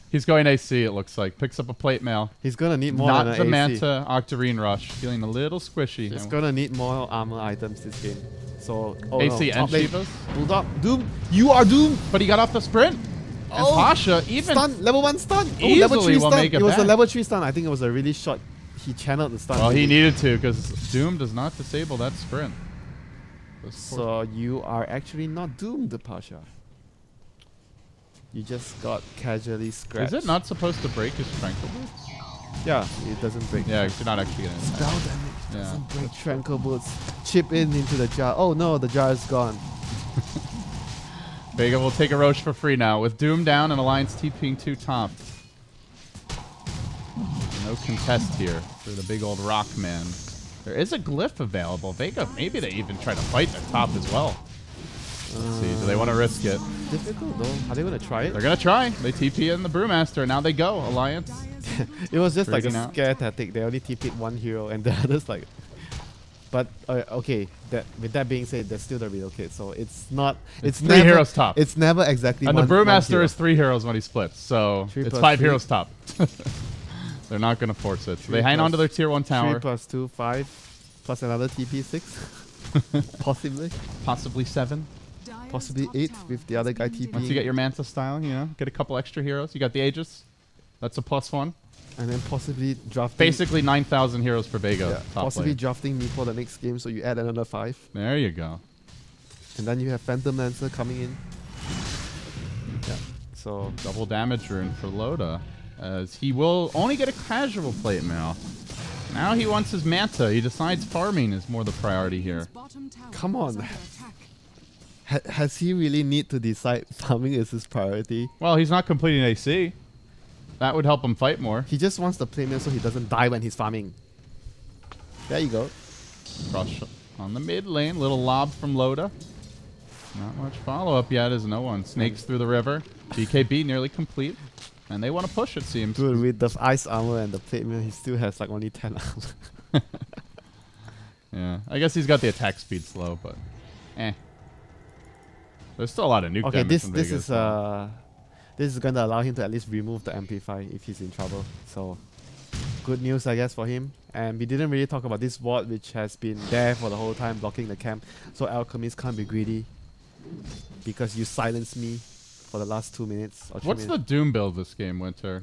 He's going AC, it looks like. Picks up a plate mail. He's going to need more Not than the an Manta Octarine Rush. Feeling a little squishy. He's going to need more armor items this game. So, AC and Shivas. Bulldog. Doom. You are Doom. But he got off the sprint. And Pasha even... Stun. Level 1 stun. Easily level 3 will stun. make it It was back. a level 3 stun. I think it was a really short... He channeled the stun. Well, he needed to because Doom does not disable that sprint. So you are actually not doomed, Pasha. You just got casually scratched. Is it not supposed to break his Tranquil Boots? Yeah, it doesn't break. Yeah, you're not actually getting it. Spell damage Yeah. doesn't break Tranquil Boots. Chip into the jar. Oh no, the jar is gone. Vega will take a Roche for free now with Doom down and Alliance TPing 2 top. No contest here for the big old rock man. There is a glyph available. Vega, maybe they even try to fight the top as well. Let's see, do they want to risk it? Difficult though. Are they going to try it? They're going to try. They TP in the Brewmaster, and now they go. Alliance. It was just like a Freaking out. scare tactic. They only TP'd one hero and the others like... But, okay, with that being said, there's still the relocate, so it's not... It's 3 never, heroes top. It's never exactly And one, the Brewmaster one is 3 heroes when he splits, so 3 it's plus 5 3. heroes top. They're not going to force it. So they hang on to their tier 1 tower. 3 plus 2, 5, plus another TP, 6. Possibly. Possibly 7. Possibly 8 with the other guy TP. Once you get your Manta style, you know, get a couple extra heroes. You got the Aegis. That's a +1. And then possibly drafting... Basically 9,000 heroes for Vega. Yeah, Top possibly lane. drafting me for the next game, so you add another 5. There you go. And then you have Phantom Lancer coming in. Yeah, so... Double damage rune for Loda, as he will only get a casual plate mail. Now he wants his Manta. He decides farming is more the priority here. Come on. Has he really need to decide farming is his priority? Well, he's not completing AC. That would help him fight more. He just wants the play mail so he doesn't die when he's farming. There you go. Crush on the mid lane. Little lob from Loda. Not much follow-up yet as no one. Snakes through the river. BKB nearly complete. And they want to push, it seems. Dude, with the ice armor and the plate mail, he still has like only 10 armor. Yeah, I guess he's got the attack speed slow, but eh. There's still a lot of nuke Okay, damage this is gonna allow him to at least remove the amplify if he's in trouble. So good news, I guess, for him. And we didn't really talk about this ward, which has been there for the whole time, blocking the camp. So Alchemist can't be greedy because you silenced me for the last 2 minutes. Or 3 What's minutes. the Doom build this game, WinteR?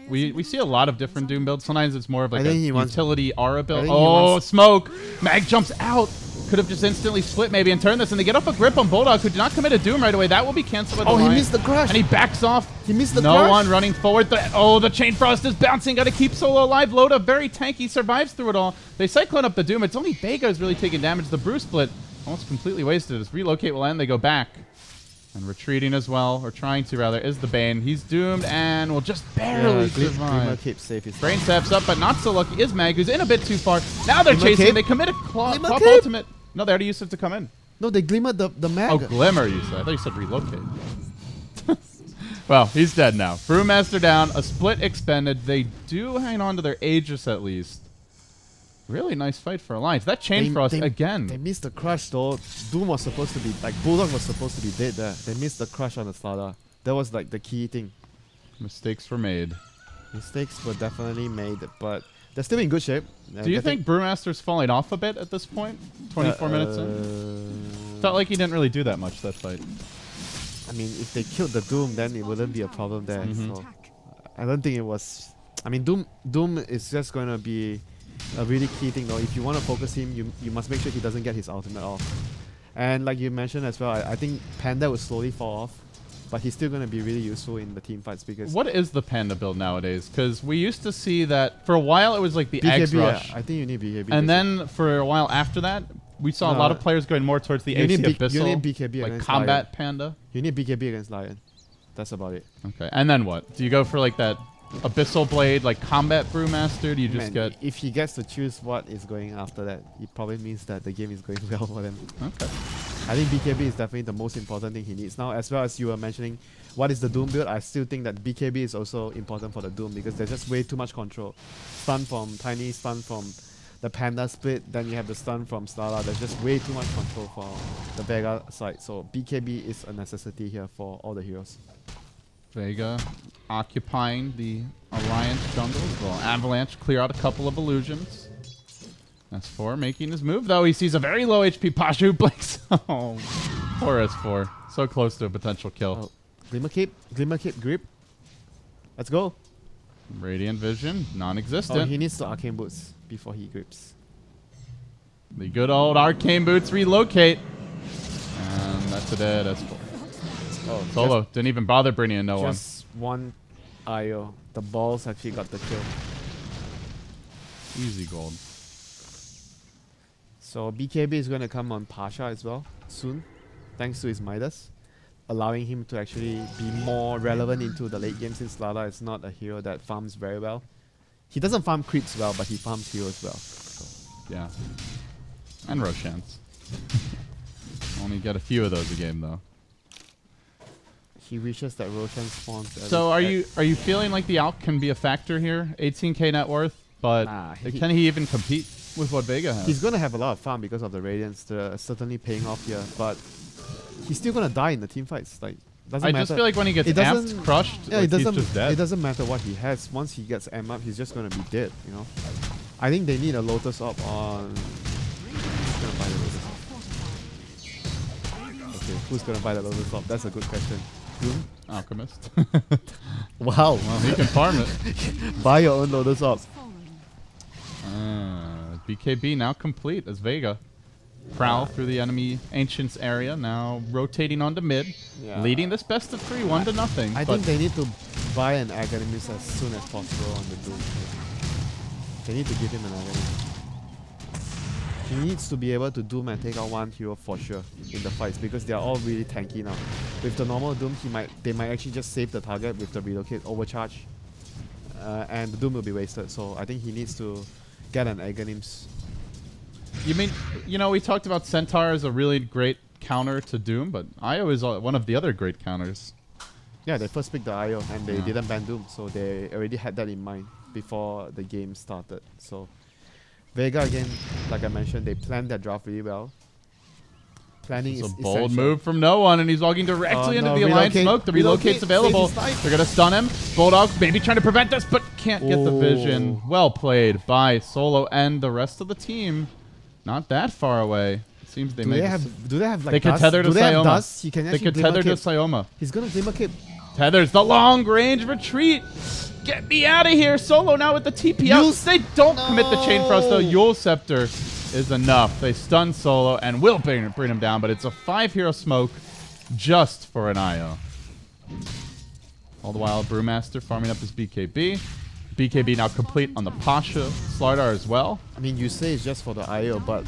We see a lot of different Doom builds. Sometimes it's more of like a utility aura build. Oh, smoke! Mag jumps out. Could have just instantly split maybe and turned this, and they get off a grip on Bulldog, who did not commit a Doom right away. That will be canceled by the line. He missed the crush. And he backs off. He missed the No crush. one running forward. Oh, the Chain Frost is bouncing. Got to keep Solo alive. Loda, very tanky, survives through it all. They Cyclone up the Doom. It's only Vega who's really taking damage. The Brew Split almost completely wasted. As Relocate will end, they go back. And retreating as well, or trying to rather, is the Bane. He's doomed and will just barely survive. Keeps safe. Brain steps up, but not so lucky is Mag, who's in a bit too far. Now they're chasing. They commit a Claw ultimate. No, they already used it to come in. No, they glimmered the Mag. Oh, Glimmer, you said. I thought you said Relocate. Well, he's dead now. Brewmaster down, a split expended. They do hang on to their Aegis at least. Really nice fight for Alliance. That Chain Frost again. They missed the crush though. Doom was supposed to be, like, Bulldog was supposed to be dead there. They missed the crush on the Slaughter. That was like the key thing. Mistakes were made. Mistakes were definitely made, but they're still in good shape. Do you think Brewmaster's falling off a bit at this point? 24 minutes in? Felt like he didn't really do that much that fight. I mean, if they killed the Doom, then it wouldn't be a problem there. So I don't think it was. I mean, Doom is just going to be a really key thing though. If you want to focus him, you must make sure he doesn't get his ultimate off. And like you mentioned as well, I think Panda will slowly fall off, but he's still going to be really useful in the team fights because... What is the Panda build nowadays? Because we used to see that for a while it was like the Eggs Rush. I think you need BKB. And then for a while after that, we saw a lot of players going more towards the AC Abyssal, you need BKB like against Combat Lion. Panda. You need BKB against Lion. That's about it. Okay, and then what? Do you go for like that Abyssal Blade, like Combat Brewmaster? Do you just get... If he gets to choose what is going after that, it probably means that the game is going well for them. Okay. I think BKB is definitely the most important thing he needs now. As well as you were mentioning, what is the Doom build? I still think that BKB is also important for the Doom because there's just way too much control. Stun from Tiny, stun from the Panda split, then you have the stun from Starla. There's just way too much control for the Vega side. So BKB is a necessity here for all the heroes. Vega occupying the Alliance jungle. Well, Avalanche clear out a couple of illusions. S4 making his move, though. He sees a very low HP Pasha who blinks. Oh, poor S4. So close to a potential kill. Oh. Glimmer Cape grip. Let's go. Radiant Vision, non-existent. Oh, he needs the Arcane Boots before he grips. The good old Arcane Boots relocate. And that's a dead S4. Oh, Solo didn't even bother bringing in no one. Just one IO. The balls actually got the kill. Easy gold. So BKB is going to come on Pasha as well soon, thanks to his Midas, allowing him to actually be more relevant into the late game since Lala is not a hero that farms very well. He doesn't farm creeps well, but he farms heroes well. So. Yeah. And Roshans. Only get a few of those a game though. He wishes that Roshan spawns. So are you feeling like the Alk can be a factor here? 18k net worth, but can he even compete with what Vega has? He's gonna have a lot of fun because of the Radiance. Certainly paying off here, but he's still gonna die in the team fights. Like doesn't matter. I just feel like when he gets amped, crushed, yeah, like, he's just dead. It doesn't matter what he has. Once he gets amped up, he's just gonna be dead. You know. I think they need a Lotus Orb on. Who's gonna buy the Lotus Orb? Okay, who's gonna buy the Lotus Orb? That's a good question. Doom? Alchemist. Wow. Well, he can farm it. Buy your own Lotus Orb. BKB now complete as Vega prowl through the enemy Ancients area, now rotating onto mid, leading this best of 3, 1-0. I think they need to buy an Aghanimus as soon as possible on the Doom. They need to give him an Aghanimus. He needs to be able to Doom and take out one hero for sure in the fights because they are all really tanky now. With the normal Doom, they might actually just save the target with the relocate overcharge, and the Doom will be wasted. So I think he needs to get an Aghanimus. You mean, you know, we talked about Centaur as a really great counter to Doom, but Io is one of the other great counters. Yeah, they first picked the Io and they didn't ban Doom, so they already had that in mind before the game started. So Vega again, like I mentioned, they planned their draft really well. Planning is a bold move from no one, and he's walking directly into the Alliance smoke. The relocate's available. They're going to stun him. Bulldog maybe trying to prevent this, but can't get the vision. Well played by Solo and the rest of the team. Not that far away. It seems they may have. Do they have like they could tether to Sayoma. They could tether to Sayoma. He's going to Glimmer Cape. Tethers the long range retreat. Get me out of here. Solo now with the TP out. They don't commit the Chain Frost though. Yule Scepter is enough. They stun Solo and will bring him down, but it's a 5-hero smoke just for an IO. All the while, Brewmaster farming up his BKB. BKB now complete on the Pasha Slardar as well. I mean, you say it's just for the IO, but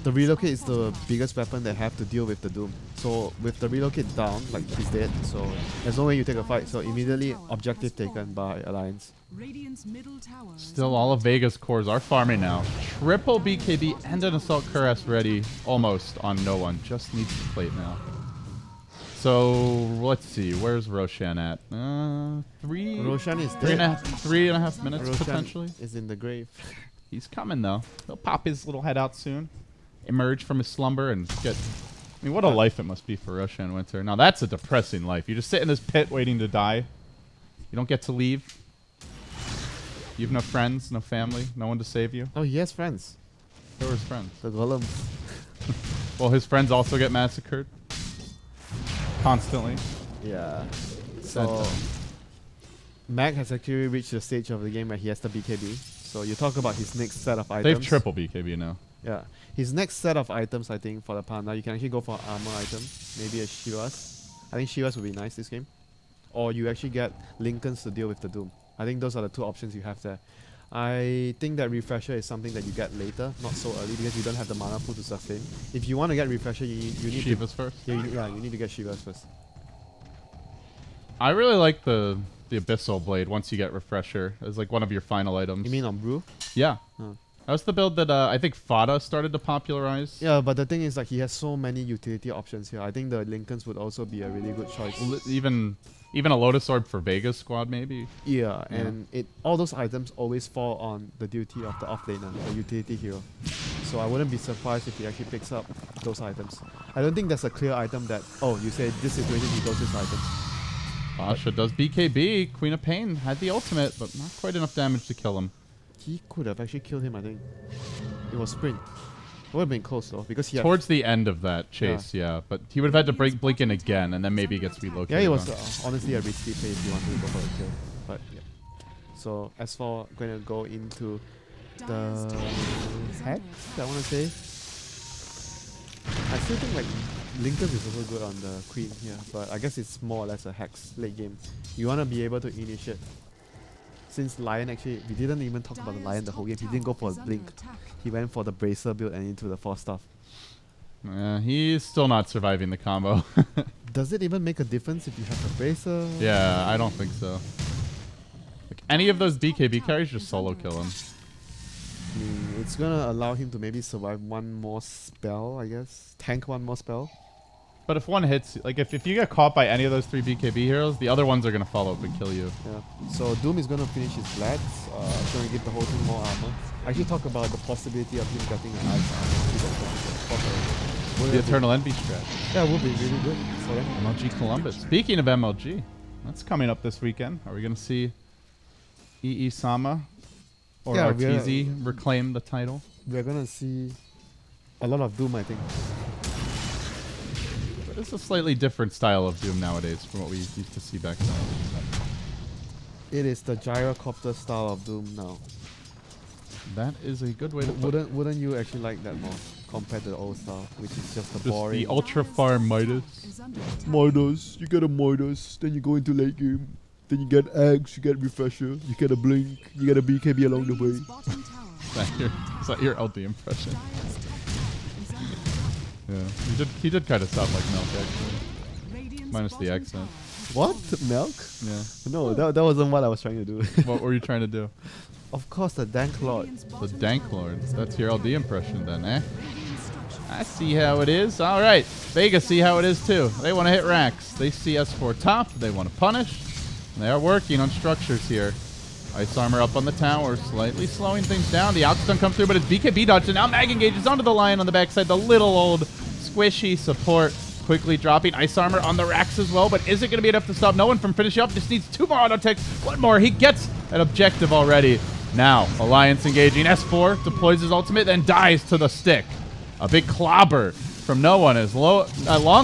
the relocate is the biggest weapon they have to deal with the Doom. So with the relocate down, like he's dead, so there's no way you take a fight. So immediately objective taken by Alliance. Still, all of Vega's cores are farming now. Triple BKB and an Assault Cuirass ready almost on no one. Just needs the plate now. So let's see, where's Roshan at? Roshan is dead. 3.5 minutes Roshan potentially. is in the grave. He's coming though. He'll pop his little head out soon, emerge from his slumber, and get. I mean, what a life it must be for Roshan WinteR. Now that's a depressing life. You just sit in this pit waiting to die. You don't get to leave. You have no friends, no family, no one to save you. Oh, he has friends. Who are his friends? The golems. Well, his friends also get massacred. Constantly. Yeah. So Mag has actually reached the stage of the game where he has the BKB. So you talk about his next set of items. They've triple BKB now. Yeah. His next set of items, I think, for the Panda, you can actually go for an armor item. Maybe a Shivas. I think Shivas would be nice this game. Or you actually get Lincolns to deal with the Doom. I think those are the two options you have there. I think that Refresher is something that you get later, not so early, because you don't have the mana pool to sustain. If you want to get Refresher, you need Shivas first? Yeah, you need to get Shivas first. I really like the Abyssal Blade once you get Refresher as like one of your final items. You mean on Brew? Yeah. Huh. That was the build that I think Fada started to popularize. Yeah, but the thing is, like, he has so many utility options here. I think the Lincolns would also be a really good choice. Even a Lotus Orb for Vega Squad, maybe? Yeah, and all those items always fall on the duty of the offlaner, the utility hero. So I wouldn't be surprised if he actually picks up those items. I don't think there's a clear item that, oh, you say this situation he goes this items. Pasha does BKB. Queen of Pain had the ultimate, but not quite enough damage to kill him. He could have actually killed him, I think. It was sprint. It would have been close though, because he had towards the end of that chase, yeah. But he would have had to break blink in again, and then maybe he gets relocated. Yeah, it was honestly a risky play if you wanted to go for a kill. But yeah. So as for going to go into the hex, I want to say, I still think like Lincoln is also good on the queen here, but I guess it's more or less a hex late game. You want to be able to initiate. Since Lion actually, we didn't even talk about the Lion the whole game. He didn't go for a blink. He went for the Bracer build and into the 4-staff. He's still not surviving the combo. Does it even make a difference if you have the Bracer? Yeah, I don't think so. Like any of those BKB carries, just solo kill him. It's gonna allow him to maybe survive one more spell, I guess. Tank one more spell. But if one hits, like if you get caught by any of those 3 BKB heroes, the other ones are going to follow up and kill you. Yeah. So Doom is going to finish his Blacks. It's going to give the whole team more armor. I actually talk about the possibility of him getting an ice armor. The Eternal Envy strat. Yeah, it would be really good for them. MLG Columbus. Speaking of MLG, that's coming up this weekend. Are we going to see EE Sama or RTZ reclaim the title? We're going to see a lot of Doom, I think. It's a slightly different style of Doom nowadays from what we used to see back then. It is the gyrocopter style of Doom now. That is a good way to put it. Wouldn't you actually like that more compared to the old style, which is just the boring... the ultra far Midas. Midas, you get a Midas, then you go into late game, then you get eggs, you get refresher, you get a blink, you get a BKB along the way. Is that your LD impression? Yeah, he did kind of sound like Milk, actually. Minus the accent. What? Milk? Yeah. No, that wasn't what I was trying to do. What were you trying to do? Of course, the Dank Lord. The Dank Lord. That's your LD impression then, eh? I see how it is. All right. Vega see how it is, too. They want to hit racks. They see S4 top. They want to punish. And they are working on structures here. Ice armor up on the tower, slightly slowing things down. The Alks don't come through, but it's BKB dodge, and now Mag engages onto the Lion on the backside. The little old squishy support quickly dropping. Ice armor on the racks as well, but is it going to be enough to stop no one from finishing up? Just needs 2 more auto techs. 1 more. He gets an objective already. Now, Alliance engaging. S4 deploys his ultimate, then dies to the stick. A big clobber from no one as Long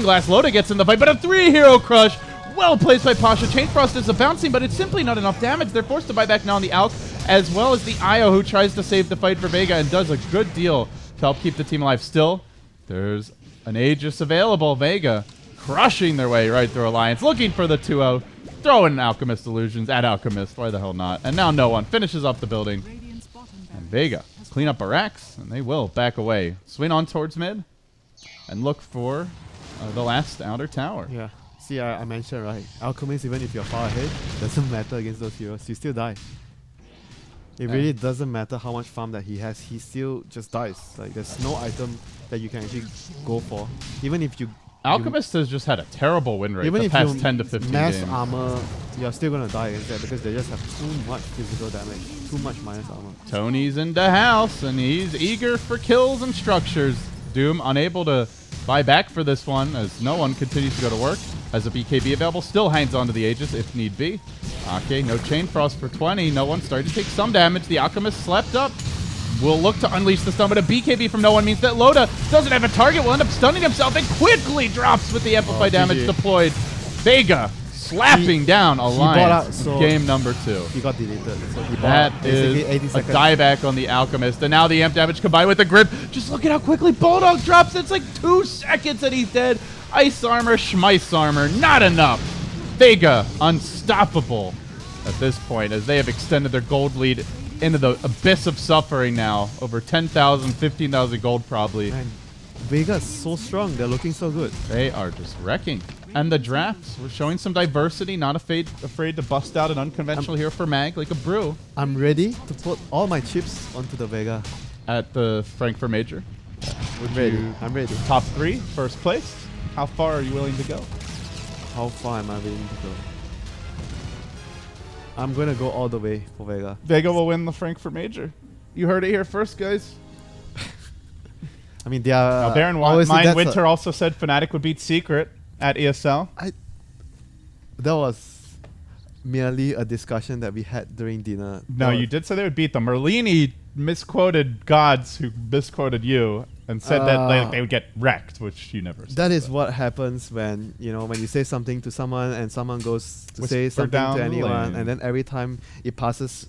Last Loda gets in the fight, but a 3-hero crush. Well placed by Pasha. Chain Frost is a bouncing, but it's simply not enough damage. They're forced to buy back now on the Alk, as well as the Io, who tries to save the fight for Vega and does a good deal to help keep the team alive. Still, there's an Aegis available. Vega crushing their way right through Alliance, looking for the 2-0. throwing Alchemist illusions at Alchemist. Why the hell not? And now no one finishes off the building. And Vega clean up Barracks, and they will back away. Swing on towards mid and look for the last outer tower. Yeah. See, I mentioned, right? Alchemist, even if you're far ahead, doesn't matter against those heroes. You still die. It really doesn't matter how much farm that he has. He still just dies. Like, there's no item that you can actually go for. Even if you... Alchemist has just had a terrible win rate even the if past you 10 to 15 mass games. armor, you're still going to die against that because they just have too much physical damage. Too much minus armor. Tony's in the house, and he's eager for kills and structures. Doom unable to buy back for this one as no one continues to go to work. Has a BKB available, still hangs on to the Aegis if need be. Okay, no Chain Frost for 20. No one starting to take some damage. The Alchemist slept up. Will look to unleash the stun, but a BKB from no one means that Loda doesn't have a target, will end up stunning himself and quickly drops with the amplified damage deployed. Vega slapping down Alliance. Game number 2. He got deleted. So he that is a dieback on the Alchemist. And now the amp damage combined with the grip. Just look at how quickly Bulldog drops. It's like 2 seconds and he's dead. Ice armor, schmice armor, not enough. Vega unstoppable at this point as they have extended their gold lead into the abyss of suffering now. Over 10,000, 15,000 gold probably. Man, Vega's so strong. They're looking so good. They are just wrecking. And the drafts, we're showing some diversity, not afraid to bust out an unconventional hero for Mag, like a Brew. I'm ready to put all my chips onto the Vega. At the Frankfurt Major. I'm ready. Top 3, first place. How far are you willing to go? How far am I willing to go? I'm going to go all the way for Vega. Vega will win the Frankfurt Major. You heard it here first, guys. I mean, they are... Now, bear in mind, WinteR also said Fnatic would beat Secret at ESL. That was merely a discussion that we had during dinner. No, you did say they would beat them. Merlini misquoted gods who misquoted you and said that they would get wrecked, which you never said. That is what happens when, when you say something to someone and someone goes to say something to anyone, and then every time it passes,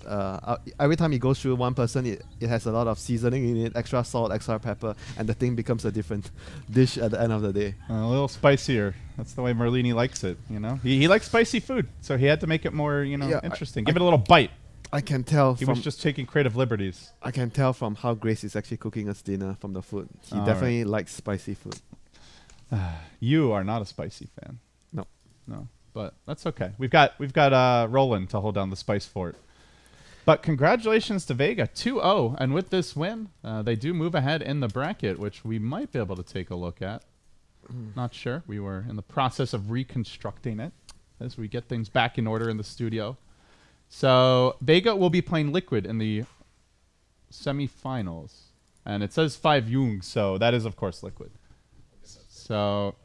every time it goes through one person, it has a lot of seasoning in it, extra salt, extra pepper, and the thing becomes a different dish at the end of the day. A little spicier. That's the way Merlini likes it, He likes spicy food, so he had to make it more, interesting. Give it a little bite. I can tell he was just taking creative liberties. I can tell from how Grace is actually cooking us dinner from the food. He definitely likes spicy food. You are not a spicy fan. No, but that's okay. We've got Roland to hold down the spice fort. But congratulations to Vega, 2-0, and with this win, they do move ahead in the bracket, which we might be able to take a look at. Not sure. We were in the process of reconstructing it as we get things back in order in the studio. So Vega will be playing Liquid in the semifinals, and it says 5 Jung, so that is of course Liquid. So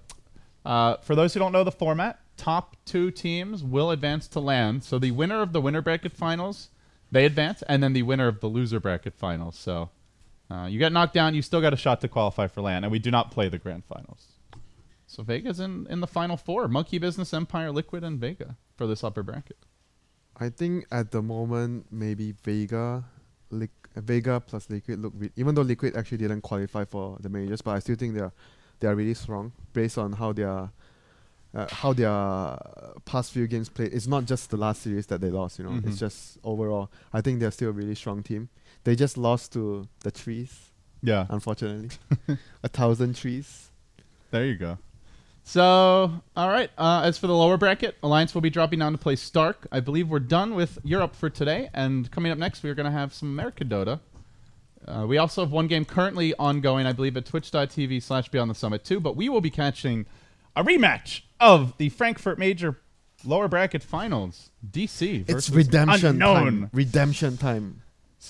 for those who don't know the format, top 2 teams will advance to LAN. So the winner of the winner bracket finals, they advance, and then the winner of the loser bracket finals. So you get knocked down, you still got a shot to qualify for LAN, and we do not play the grand finals. So Vega's in the final 4: Monkey Business, Empire, Liquid, and Vega for this upper bracket. I think at the moment, maybe Vega plus Liquid look... even though Liquid actually didn't qualify for the majors, but I still think they are really strong based on how their past few games played. It's not just the last series that they lost, It's just overall. I think they're still a really strong team. They just lost to the trees. Yeah. Unfortunately. 1,000 trees. There you go. So, all right. As for the lower bracket, Alliance will be dropping down to play Stark. I believe we're done with Europe for today. And coming up next, we're going to have some American Dota. We also have one game currently ongoing, I believe, at twitch.tv/Beyond the Summit 2. But we will be catching a rematch of the Frankfurt Major lower bracket finals. DC versus It's redemption Unknown. time. Redemption time.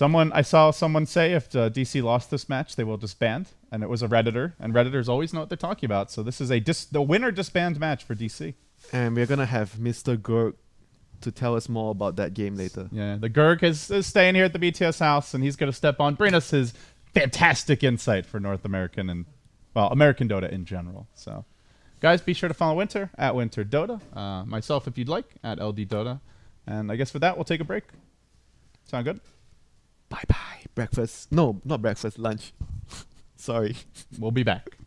I saw someone say if DC lost this match, they will disband, and it was a Redditor, and Redditors always know what they're talking about. So this is the winner disband match for DC. And we're gonna have Mr. Gurk to tell us more about that game later. Yeah, the Gurk is staying here at the BTS house, and he's gonna step on, bring us his fantastic insight for North American and American Dota in general. So, guys, be sure to follow WinteR at WinteR Dota. Myself, if you'd like, at LD Dota. And I guess with that, we'll take a break. Sound good? Bye-bye. Breakfast. No, not breakfast. Lunch. Sorry. We'll be back.